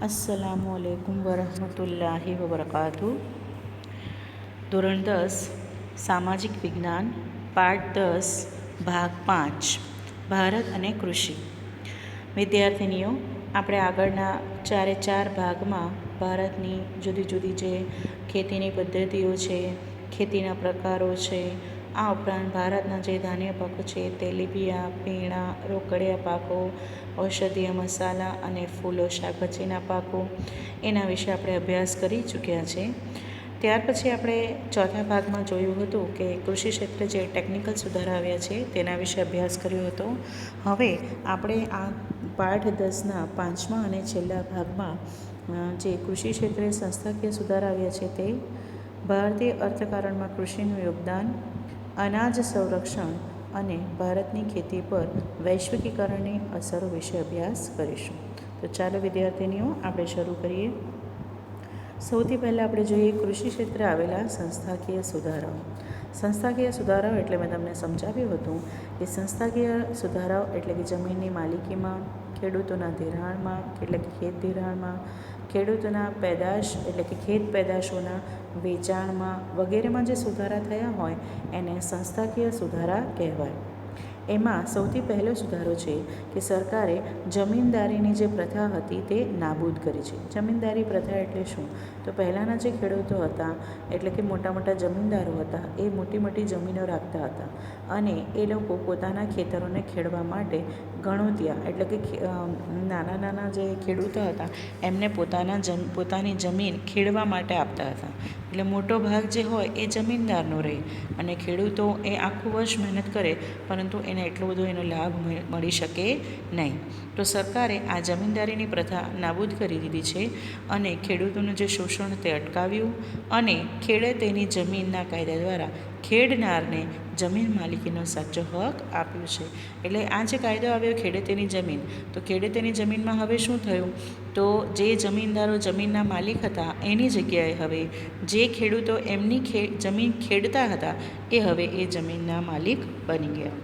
अस्सलामुअलैकुम वरहमतुल्लाहि वबरकातुहू। ધોરણ 10 સામાજિક વિજ્ઞાન પાઠ 10 ભાગ 5 ભારત અને કૃષિ. વિદ્યાર્થીનીઓ, આપણે આગળના 4 ભાગમાં ભારતની જુદી જુદી જે ખેતીની પદ્ધતિઓ છે, ખેતીના પ્રકારો છે, આ ઉપરાંત ભારતના જે ધાન્ય પાકો છે, તેલીબિયા, પીણા, રોકડિયા પાકો, ઔષધીય મસાલા અને ફૂલો શાકભાજીના પાકો, એના વિશે આપણે અભ્યાસ કરી ચૂક્યા છે. ત્યાર પછી આપણે ચોથા ભાગમાં જોયું હતું કે કૃષિ ક્ષેત્રે જે ટેકનિકલ સુધારા આવ્યા છે તેના વિશે અભ્યાસ કર્યો હતો. હવે આપણે આ પાઠ 10ના 5મા અને છેલ્લા ભાગમાં જે કૃષિ ક્ષેત્રે સંસ્થાકીય સુધારા આવ્યા છે તે ભારતીય અર્થકારણમાં કૃષિનું યોગદાન, અનાજ સંરક્ષણ અને ભારતની ખેતી પર વૈશ્વિકીકરણની અસરો વિશે અભ્યાસ કરીશું. તો ચાલો વિદ્યાર્થીનીઓ, આપણે શરૂ કરીએ. સૌથી પહેલાં આપણે જોઈએ કૃષિ ક્ષેત્રે આવેલા સંસ્થાકીય સુધારાઓ. સંસ્થાકીય સુધારાઓ એટલે મેં તમને સમજાવ્યું હતું કે સંસ્થાકીય સુધારાઓ એટલે કે જમીનની માલિકીમાં, ખેડૂતોના ધિરાણમાં એટલે કે ખેત ધિરાણમાં, ખેડૂતોના પેદાશ એટલે કે ખેત પેદાશોના વેચાણમાં વગેરેમાં જે સુધારા થયા હોય એને સંસ્થાકીય સુધારા કહેવાય. એમાં સૌથી પહેલો સુધારો છે કે સરકારે જમીનદારીની જે પ્રથા હતી તે નાબૂદ કરી છે. જમીનદારી પ્રથા એટલે શું? તો પહેલાંના જે ખેડૂતો હતા એટલે કે મોટા મોટા જમીનદારો હતા એ મોટી મોટી જમીનો રાખતા હતા અને એ લોકો પોતાના ખેતરોને ખેડવા માટે ગણોતિયા એટલે કે નાના નાના જે ખેડૂતો હતા એમને પોતાની જમીન ખેડવા માટે આપતા હતા. એટલે મોટો ભાગ જે હોય એ જમીનદારનો રહે અને ખેડૂતો એ આખું વર્ષ મહેનત કરે પરંતુ એને એટલો બધો એનો લાભ મળી શકે નહીં. તો સરકારે આ જમીનદારીની પ્રથા નાબૂદ કરી દીધી છે અને ખેડૂતોનું જે શોષણ તે અટકાવ્યું અને ખેડે તેની જમીનના કાયદા દ્વારા ખેડનારને જમીન માલિકીનો સાચો હક આપ્યો છે. એટલે આ જે કાયદો આવ્યો ખેડે તેની જમીન, તો ખેડે તેની જમીનમાં હવે શું થયું? તો જે જમીનદારો જમીનના માલિક હતા એની જગ્યાએ હવે જે ખેડૂતો એમની જમીન ખેડતા હતા એ હવે એ જમીનના માલિક બની ગયા.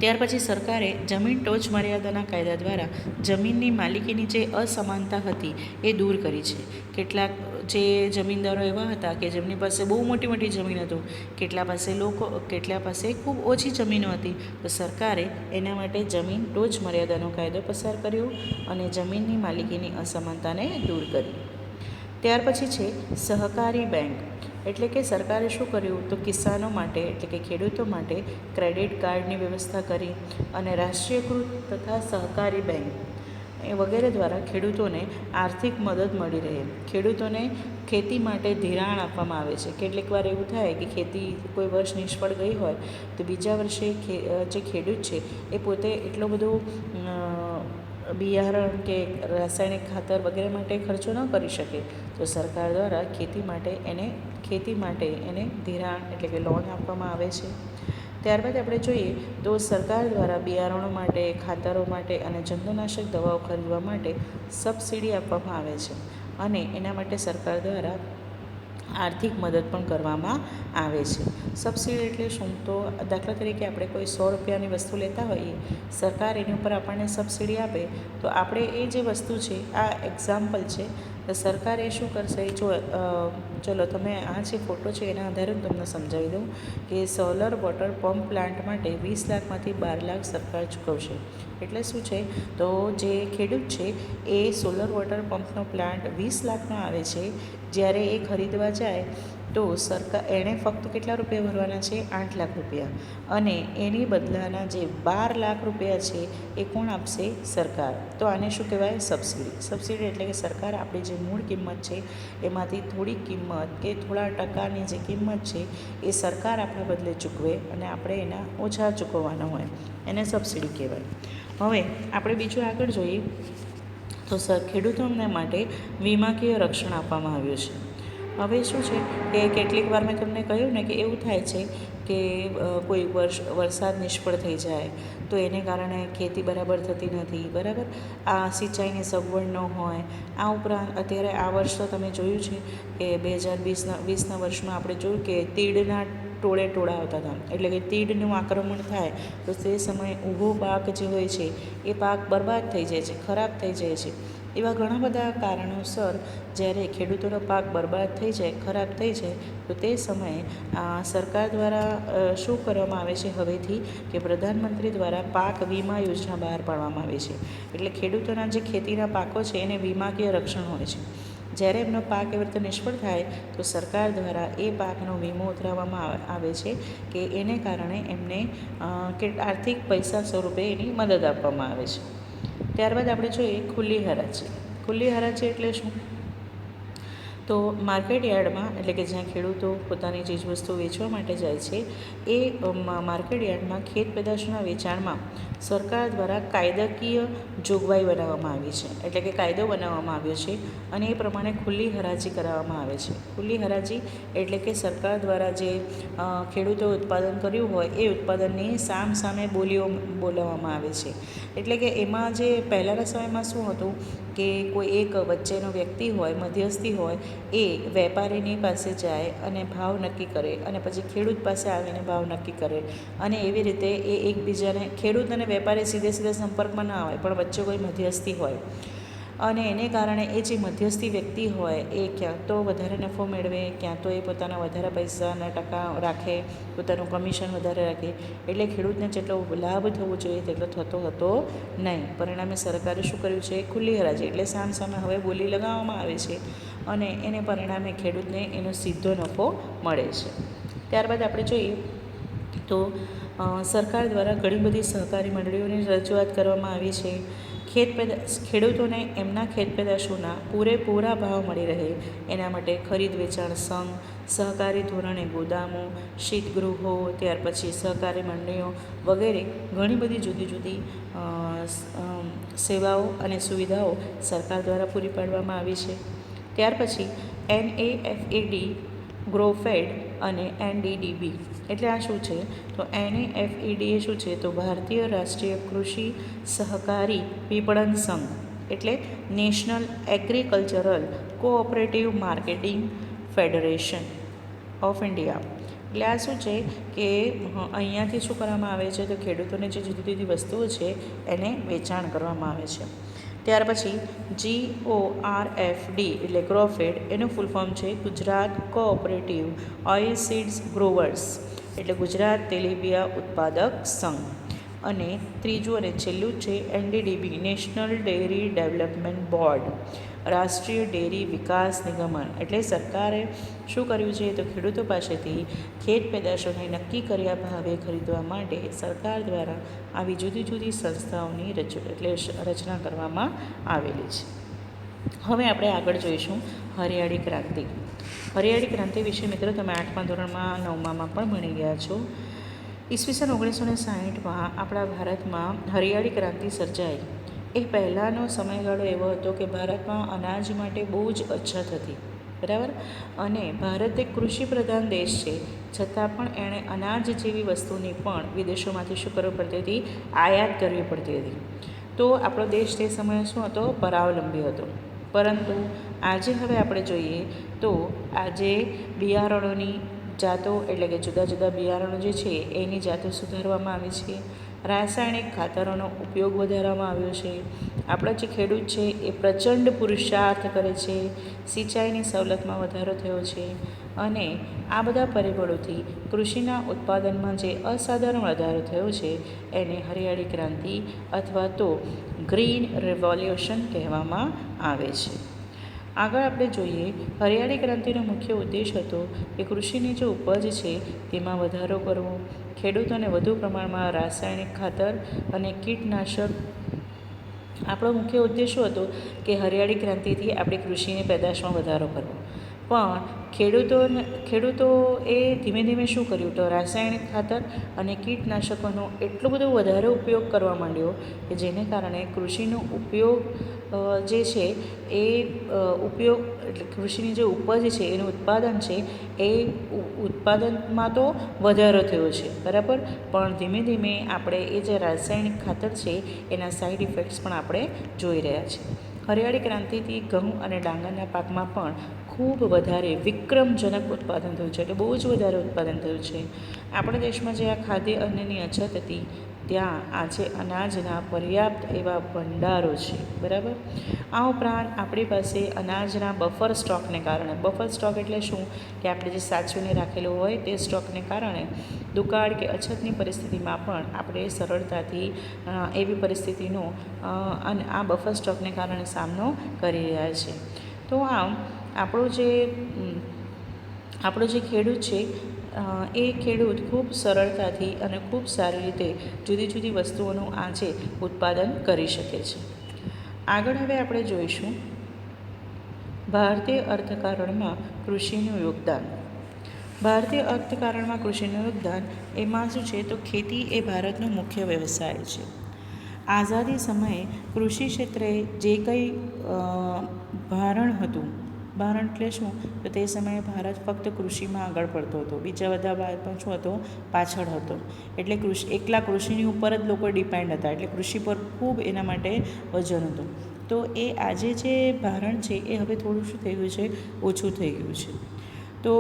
ત્યાર પછી સરકારે જમીન ટોચ મર્યાદાના કાયદા દ્વારા જમીનની માલિકીની જે અસમાનતા હતી એ દૂર કરી છે. કેટલાક જે જમીનદારો એવા હતા કે જેમની પાસે બહુ મોટી મોટી જમીન હતું, કેટલા પાસે ખૂબ ઓછી જમીનો હતી, તો સરકારે એના માટે જમીન ટોચ મર્યાદાનો કાયદો પસાર કર્યો અને જમીનની માલિકીની અસમાનતાને દૂર કરી. ત્યાર પછી છે સહકારી બેંક. એટલે કે સરકારે શું કર્યું? તો કિસાનો માટે એટલે કે ખેડૂતો માટે ક્રેડિટ કાર્ડની વ્યવસ્થા કરી અને રાષ્ટ્રીયકૃત તથા સહકારી બેંક એ વગેરે દ્વારા ખેડૂતોને આર્થિક મદદ મળી રહે. ખેડૂતોને ખેતી માટે ધિરાણ આપવામાં આવે છે. કેટલીક વાર એવું થાય કે ખેતી કોઈ વર્ષ નિષ્ફળ ગઈ હોય તો બીજા વર્ષે જે ખેડૂત છે એ પોતે એટલો બધો બિયારણ કે રાસાયણિક ખાતર વગેરે માટે ખર્ચો ન કરી શકે, તો સરકાર દ્વારા ખેતી માટે એને ધિરાણ એટલે કે લોન આપવામાં આવે છે. ત્યારબાદ આપણે જોઈએ તો સરકાર દ્વારા બિયારણો માટે, ખાતરો માટે અને જંતુનાશક દવાઓ ખરીદવા માટે સબસિડી આપવામાં આવે છે અને એના માટે સરકાર દ્વારા આર્થિક મદદ પણ કરવામાં આવે છે. સબસિડી એટલે શું? તો દાખલા તરીકે આપણે કોઈ 100 રૂપિયાની વસ્તુ લેતા હોઈએ, સરકાર એની ઉપર આપણને સબસિડી આપે તો આપણે એ જે વસ્તુ છે, આ એક્ઝામ્પલ છે, તો સરકાર એ શું કરશે? ચલો તમે આ જે ફોટો છે એના આધારે હું તમને સમજાવી દઉં કે સોલર વોટર પંપ પ્લાન્ટ માટે 20 લાખમાંથી 12 લાખ સરકાર ચૂકવશે. એટલે શું છે? તો જે ખેડૂત છે એ સોલર વોટર પંપનો પ્લાન્ટ 20 લાખનો આવે છે, જ્યારે એ ખરીદવા જાય તો સરકાર એણે ફક્ત કેટલા રૂપિયા ભરવાના છે? 8 લાખ રૂપિયા. અને એની બદલાના જે 12 લાખ રૂપિયા છે એ કોણ આપશે? સરકાર. તો આને શું કહેવાય? સબસિડી. સબસિડી એટલે કે સરકાર આપણી જે મૂળ કિંમત છે એમાંથી થોડી કિંમત કે થોડા ટકાની જે કિંમત છે એ સરકાર આપણા બદલે ચૂકવે અને આપણે એના ઓછા ચૂકવવાના હોય, એને સબસિડી કહેવાય. હવે આપણે બીજું આગળ જોઈએ તો ખેડૂતોને માટે વીમાકીય રક્ષણ આપવામાં આવ્યું છે. હવે શું છે કે કેટલીક વાર મેં તમને કહ્યું ને કે એવું થાય છે કે કોઈ વરસાદ નિષ્ફળ થઈ જાય તો એને કારણે ખેતી બરાબર થતી નથી, બરાબર, આ સિંચાઈની સગવડ ન હોય. આ ઉપરાંત અત્યારે આ વર્ષ તો તમે જોયું છે કે 2020ના વર્ષમાં આપણે જોયું કે તીડના ટોળા આવતા હતા, એટલે કે તીડનું આક્રમણ થાય તો તે સમયે ઊભો પાક જે હોય છે એ પાક બરબાદ થઈ જાય છે, ખરાબ થઈ જાય છે. એવા ઘણા બધા કારણોસર જ્યારે ખેડૂતોનો પાક બરબાદ થઈ જાય, ખરાબ થઈ જાય, તો તે સમયે સરકાર દ્વારા શું કરવામાં આવે છે હવેથી કે પ્રધાનમંત્રી દ્વારા પાક વીમા યોજના બહાર પાડવામાં આવે છે. એટલે ખેડૂતોના જે ખેતીના પાકો છે એને વીમાકીય રક્ષણ હોય છે. જ્યારે એમનો પાક એવી રીતે નિષ્ફળ થાય તો સરકાર દ્વારા એ પાકનો વીમો ઉતરાવવામાં આવે છે કે એને કારણે એમને આર્થિક પૈસા સ્વરૂપે એની મદદ આપવામાં આવે છે. ત્યારબાદ આપણે જોઈએ ખુલ્લી હરાજી. ખુલ્લી હરાજી એટલે શું? તો માર્કેટ યાર્ડમાં, એટલે કે જ્યાં ખેડૂતો પોતાની ચીજવસ્તુ વેચવા માટે જાય છે, એ માર્કેટ યાર્ડમાં ખેત પેદાશોના વેચાણમાં સરકાર દ્વારા કાયદાકીય જોગવાઈ બનાવવામાં આવી છે. એટલે કે કાયદો બનાવવામાં આવ્યો છે અને એ પ્રમાણે ખુલ્લી હરાજી કરાવવામાં આવે છે. ખુલ્લી હરાજી એટલે કે સરકાર દ્વારા જે ખેડૂતોએ ઉત્પાદન કર્યું હોય એ ઉત્પાદનની સામે બોલીઓ બોલાવવામાં આવે છે. એટલે કે એમાં જે પહેલાંના સમયમાં શું હતું કે કોઈ એક વચ્ચેનો વ્યક્તિ હોય, મધ્યસ્થી હોય, એ વેપારીની પાસે જાય અને ભાવ નક્કી કરે અને પછી ખેડૂત પાસે આવીને ભાવ નક્કી કરે અને એવી રીતે એ એકબીજાને, ખેડૂત અને વેપારી સીધે સંપર્કમાં ના હોય પણ વચ્ચે કોઈ મધ્યસ્થી હોય અને એને કારણે એ જે મધ્યસ્થી વ્યક્તિ હોય એ ક્યાં તો વધારે નફો મેળવે, ક્યાં તો એ પોતાના વધારે પૈસાના ટકા રાખે, પોતાનું કમિશન વધારે રાખે. એટલે ખેડૂતને જેટલો લાભ થવો જોઈએ તેટલો થતો હતો નહીં. પરિણામે સરકારે શું કર્યું છે? ખુલ્લી હરાજી એટલે સામે હવે બોલી લગાવવામાં આવે છે અને એને પરિણામે ખેડૂતને એનો સીધો નફો મળે છે. ત્યારબાદ આપણે જોઈએ તો સરકાર દ્વારા ઘણી બધી સહકારી મંડળીઓની રજૂઆત કરવામાં આવી છે. ખેડૂતોને એમના ખેત પેદાશોના પૂરેપૂરા ભાવ મળી રહે એના માટે ખરીદ વેચાણ સંઘ, સહકારી ધોરણે ગોદામો, શીતગૃહો, ત્યાર પછી સહકારી મંડળીઓ વગેરે ઘણી બધી જુદી જુદી સેવાઓ અને સુવિધાઓ સરકાર દ્વારા પૂરી પાડવામાં આવી છે. ત્યાર પછી NAFED, ગ્રોફેડ અને NDDB એટલે આ શું છે? તો NAFED એ શું છે? તો ભારતીય રાષ્ટ્રીય કૃષિ સહકારી વિપણન સંઘ એટલે national agricultural cooperative marketing federation of India. એટલે આ શું છે કે અહીંયાથી શું કરવામાં આવે છે? તો ખેડૂતોને જે જુદી જુદી વસ્તુઓ છે એને વેચાણ કરવામાં આવે છે. ત્યાર પછી GORFD એટલે ગ્રોફેડ, એનું ફૂલ ફોર્મ છે Gujarat cooperative oil seeds growers એટલે ગુજરાત તેલીબિયા ઉત્પાદક સંઘ. અને ત્રીજું અને છેલ્લું છે NDDB, national dairy development board, રાષ્ટ્રીય ડેરી વિકાસ નિગમન. એટલે સરકારે શું કર્યું છે? તો ખેડૂતો પાસેથી ખેત પેદાશોને નક્કી કર્યા ભાવે ખરીદવા માટે સરકાર દ્વારા આવી જુદી જુદી સંસ્થાઓની રચના કરવામાં આવેલી છે. હવે આપણે આગળ જોઈશું હરિયાળી ક્રાંતિ. હરિયાળી ક્રાંતિ વિશે મિત્રો તમે 8મા ધોરણમાં, 9મામાં પણ ભણી ગયા છો. ઈસવીસન 1960માં આપણા ભારતમાં હરિયાળી ક્રાંતિ સર્જાઈ. એ પહેલાંનો સમયગાળો એવો હતો કે ભારતમાં અનાજ માટે બહુ જ અછત હતી, બરાબર. અને ભારત એક કૃષિ પ્રધાન દેશ છે, છતાં પણ એણે અનાજ જેવી વસ્તુની પણ વિદેશોમાંથી શું કરવી પડતી હતી? આયાત કરવી પડતી હતી. તો આપણો દેશ તે સમયે શું હતો? પરાવલંબી હતો. પરંતુ આજે હવે આપણે જોઈએ તો આજે બિયારણોની જાતો એટલે કે જુદા જુદા બિયારણો જે છે એની જાતો સુધારવામાં આવી છે. રાસાયણિક ખાતરોનો ઉપયોગ વધારવામાં આવ્યો છે. આપણા જે ખેડૂત છે એ પ્રચંડ પુરુષાર્થ કરે છે. સિંચાઈની સવલતમાં વધારો થયો છે અને આ બધા પરિબળોથી કૃષિના ઉત્પાદનમાં જે અસાધારણ વધારો થયો છે એને હરિયાળી ક્રાંતિ અથવા તો ગ્રીન રેવોલ્યુશન કહેવામાં આવે છે. આગળ આપણે જોઈએ હરિયાળી ક્રાંતિનો મુખ્ય ઉદ્દેશ હતો કે કૃષિની જે ઉપજ છે તેમાં વધારો કરવો, ખેડૂતોને વધુ પ્રમાણમાં રાસાયણિક ખાતર અને કીટનાશક. આપણો મુખ્ય ઉદ્દેશ શું હતો કે હરિયાળી ક્રાંતિથી આપણી કૃષિની પેદાશમાં વધારો કરવો. પણ ખેડૂતોએ ધીમે ધીમે શું કર્યું? તો રાસાયણિક ખાતર અને કીટનાશકોનો એટલો બધો વધારે ઉપયોગ કરવા માંડ્યો કે જેને કારણે કૃષિનો ઉપયોગ જે છે એ ઉપયોગ એટલે કૃષિની જે ઉપજ છે એનું ઉત્પાદન છે એ ઉત્પાદનમાં તો વધારો થયો છે, બરાબર. પણ ધીમે ધીમે આપણે એ જે રાસાયણિક ખાતર છે એના સાઈડ ઇફેક્ટ્સ પણ આપણે જોઈ રહ્યા છીએ. હરિયાળી ક્રાંતિથી ઘઉં અને ડાંગરના પાકમાં પણ ખૂબ વધારે વિક્રમજનક ઉત્પાદન થયું છે, એટલે બહુ જ વધારે ઉત્પાદન થયું છે. આપણા દેશમાં જે આ ખાદ્ય અન્નની અછત હતી ત્યાં આજે અનાજના પર્યાપ્ત એવા ભંડારો છે, બરાબર. આ ઉપરાંત આપણી પાસે અનાજના બફર સ્ટોકને કારણે, બફર સ્ટોક એટલે શું કે આપણે જે સાચવીને રાખેલો હોય તે સ્ટોકને કારણે દુકાળ કે અછતની પરિસ્થિતિમાં પણ આપણે સરળતાથી એવી પરિસ્થિતિનો અને આ બફર સ્ટોકને કારણે સામનો કરી રહ્યા છે. તો આમ આપણો જે ખેડૂત છે એ ખેડૂત ખૂબ સરળતાથી અને ખૂબ સારી રીતે જુદી જુદી વસ્તુઓનું આજે ઉત્પાદન કરી શકે છે. આગળ હવે આપણે જોઈશું ભારતીય અર્થકારણમાં કૃષિનું યોગદાન. ભારતીય અર્થકારણમાં કૃષિનું યોગદાન એમાં શું છે તો ખેતી એ ભારતનો મુખ્ય વ્યવસાય છે. આઝાદી સમયે કૃષિ ક્ષેત્રે જે કંઈ ભારણ હતું, ભારણ એટલે શું તો તે સમયે ભારત ફક્ત કૃષિમાં આગળ પડતો હતો, બીજા બધા ભારતમાં શું હતો પાછળ હતો. એટલે એકલા કૃષિની ઉપર જ લોકો ડિપેન્ડ હતા, એટલે કૃષિ પર ખૂબ એના માટે વજન હતું. તો એ આજે જે ભારણ છે એ હવે થોડું શું થઈ ગયું છે, ઓછું થઈ ગયું છે. તો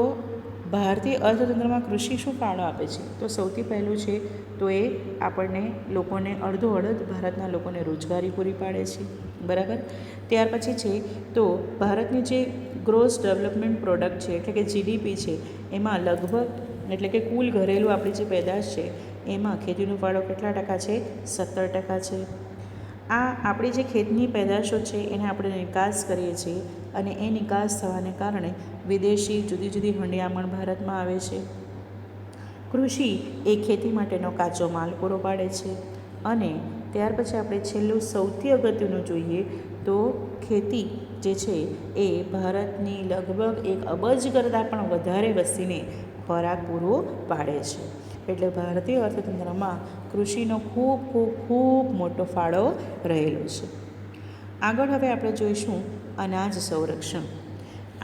ભારતીય અર્થતંત્રમાં કૃષિ શું ફાળો આપે છે તો સૌથી પહેલું છે તો એ આપણને લોકોને અડધોઅડધ ભારતના લોકોને રોજગારી પૂરી પાડે છે, બરાબર. ત્યાર પછી છે તો ભારતની જે ગ્રોસ ડેવલપમેન્ટ પ્રોડક્ટ છે એટલે કે જીડીપી છે એમાં લગભગ એટલે કે કુલ ઘરેલું આપણી જે પેદાશ છે એમાં ખેતીનો ફાળો કેટલા ટકા છે, 17% છે. આ આપણી જે ખેતની પેદાશો છે એને આપણે નિકાસ કરીએ છીએ અને એ નિકાસ થવાને કારણે વિદેશી જુદી જુદી હંડિયામણ ભારતમાં આવે છે. કૃષિ એ ખેતી માટેનો કાચો માલ પૂરો પાડે છે. અને ત્યાર પછી આપણે છેલ્લું સૌથી અગત્યનું જોઈએ તો ખેતી જે છે એ ભારતની લગભગ 1 અબજ કરતાં પણ વધારે વસ્તીને ખોરાક પૂરો પાડે છે. એટલે ભારતીય અર્થતંત્રમાં કૃષિનો ખૂબ ખૂબ ખૂબ મોટો ફાળો રહેલો છે. આગળ હવે આપણે જોઈશું અનાજ સંરક્ષણ.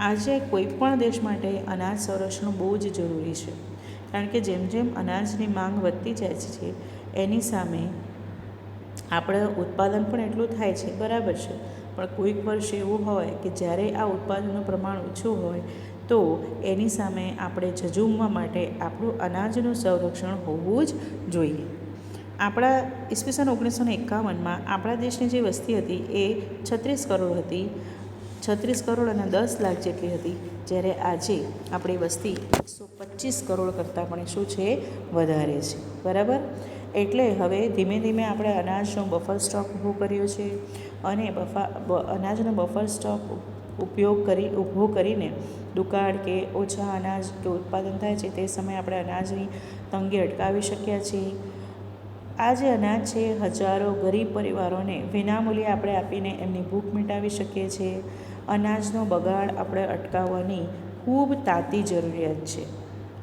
આજે કોઈપણ દેશ માટે અનાજ સંરક્ષણ બહુ જ જરૂરી છે, કારણ કે જેમ જેમ અનાજની માંગ વધતી જાય છે એની સામે આપણે ઉત્પાદન પણ એટલું થાય છે, બરાબર છે. પણ કોઈક વર્ષ એવું હોય કે જ્યારે આ ઉત્પાદનનું પ્રમાણ ઓછું હોય તો એની સામે આપણે ઝઝૂમવા માટે આપણું અનાજનું સંરક્ષણ હોવું જ જોઈએ. આપણા ઈસવીસન 1951માં આપણા દેશની જે વસ્તી હતી એ 36 કરોડ હતી, 36 કરોડ અને 10 લાખ જેટલી હતી, જ્યારે આજે આપણી વસ્તી 125 કરોડ કરતાં પણ શું છે, વધારે છે, બરાબર. એટલે હવે ધીમે ધીમે આપણે અનાજનો બફર સ્ટોક ઊભો કર્યો છે અને અનાજનો બફર સ્ટોક ઊભો કરીને દુકાળ કે ઓછા અનાજ કે ઉત્પાદન થાય છે તે સમયે આપણે અનાજની તંગી અટકાવી શક્યા છીએ. આ જે અનાજ છે હજારો ગરીબ પરિવારોને વિનામૂલ્યે આપણે આપીને એમની ભૂખ મિટાવી શકીએ છીએ. અનાજનો બગાડ આપણે અટકાવવાની ખૂબ તાતી જરૂરિયાત છે,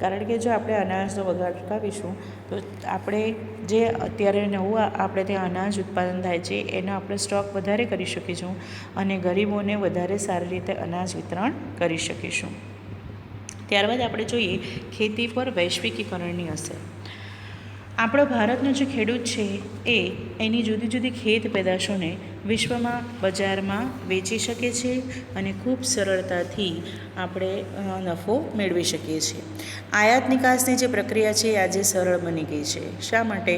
કારણ કે જો આપણે અનાજનો બગાડ અટકાવીશું તો આપણે જે અત્યારે નવું આપણે ત્યાં અનાજ ઉત્પાદન થાય છે એનો આપણે સ્ટોક વધારે કરી શકીશું અને ગરીબોને વધારે સારી રીતે અનાજ વિતરણ કરી શકીશું. ત્યારબાદ આપણે જોઈએ ખેતી પર વૈશ્વિકીકરણની અસર. આપણો ભારતનો જે ખેડૂત છે એ એની જુદી જુદી ખેત પેદાશોને વિશ્વમાં બજારમાં વેચી શકે છે અને ખૂબ સરળતાથી આપણે નફો મેળવી શકીએ છીએ. આયાત નિકાસની જે પ્રક્રિયા છે એ આજે સરળ બની ગઈ છે. શા માટે?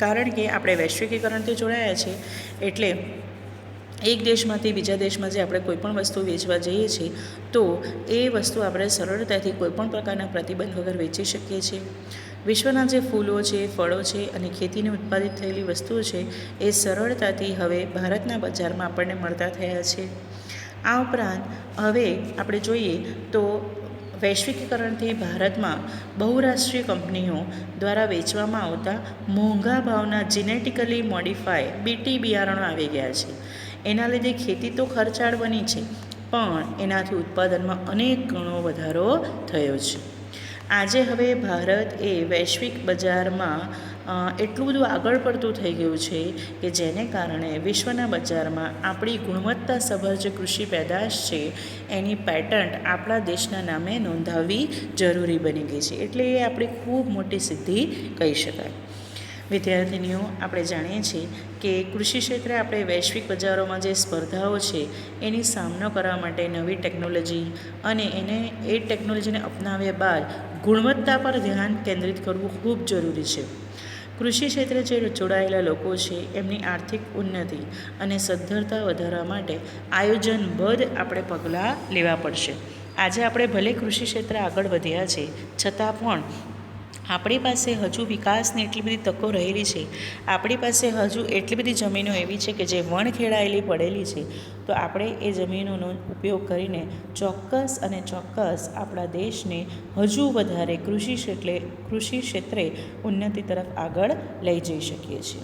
કારણ કે આપણે વૈશ્વિકીકરણથી જોડાયા છે એટલે એક દેશમાંથી બીજા દેશમાં જે આપણે કોઈપણ વસ્તુ વેચવા જઈએ છીએ તો એ વસ્તુ આપણે સરળતાથી કોઈપણ પ્રકારના પ્રતિબંધ વગર વેચી શકીએ છીએ. વિશ્વના જે ફૂલો છે, ફળો છે અને ખેતીની ઉત્પાદિત થયેલી વસ્તુઓ છે એ સરળતાથી હવે ભારતના બજારમાં આપણને મળતા થયા છે. આ ઉપરાંત હવે આપણે જોઈએ તો વૈશ્વિકીકરણથી ભારતમાં બહુરાષ્ટ્રીય કંપનીઓ દ્વારા વેચવામાં આવતા મોંઘા ભાવના જીનેટિકલી મોડિફાય BT બિયારણો આવી ગયા છે. એના લીધે ખેતી તો ખર્ચાળ બની છે પણ એનાથી ઉત્પાદનમાં અનેક ગણો વધારો થયો છે. આજે હવે ભારત એ વૈશ્વિક બજારમાં એટલું બધું આગળ પડતું થઈ ગયું છે કે જેને કારણે વિશ્વના બજારમાં આપણી ગુણવત્તાસભર જે કૃષિ પેદાશ છે એની પેટન્ટ આપણા દેશના નામે નોંધાવવી જરૂરી બની ગઈ છે. એટલે એ આપણી ખૂબ મોટી સિદ્ધિ કહી શકાય. વિદ્યાર્થીનીઓ, આપણે જાણીએ છીએ કે કૃષિ ક્ષેત્રે આપણે વૈશ્વિક બજારોમાં જે સ્પર્ધાઓ છે એની સામનો કરવા માટે નવી ટેકનોલોજી અને એ ટેકનોલોજીને અપનાવ્યા બાદ ગુણવત્તા પર ધ્યાન કેન્દ્રિત કરવું ખૂબ જરૂરી છે. કૃષિ ક્ષેત્રે જે જોડાયેલા લોકો છે એમની આર્થિક ઉન્નતિ અને સદ્ધરતા વધારવા માટે આયોજનબદ્ધ આપણે પગલાં લેવા પડશે. આજે આપણે ભલે કૃષિ ક્ષેત્રે આગળ વધ્યા છે, છતાં પણ આપણી પાસે હજુ વિકાસની એટલી બધી તકો રહેલી છે. આપણી પાસે હજુ એટલી બધી જમીનો એવી છે કે જે વણખેડાયેલી પડેલી છે. તો આપણે એ જમીનોનો ઉપયોગ કરીને ચોક્કસ આપણા દેશને હજુ વધારે કૃષિ ક્ષેત્રે ઉન્નતિ તરફ આગળ લઈ જઈ શકીએ છીએ.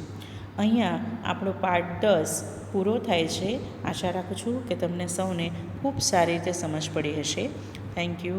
અહીંયા આપણો પાઠ 10 પૂરો થાય છે. આશા રાખું છું કે તમને સૌને ખૂબ સારી રીતે સમજ પડી હશે. Thank you.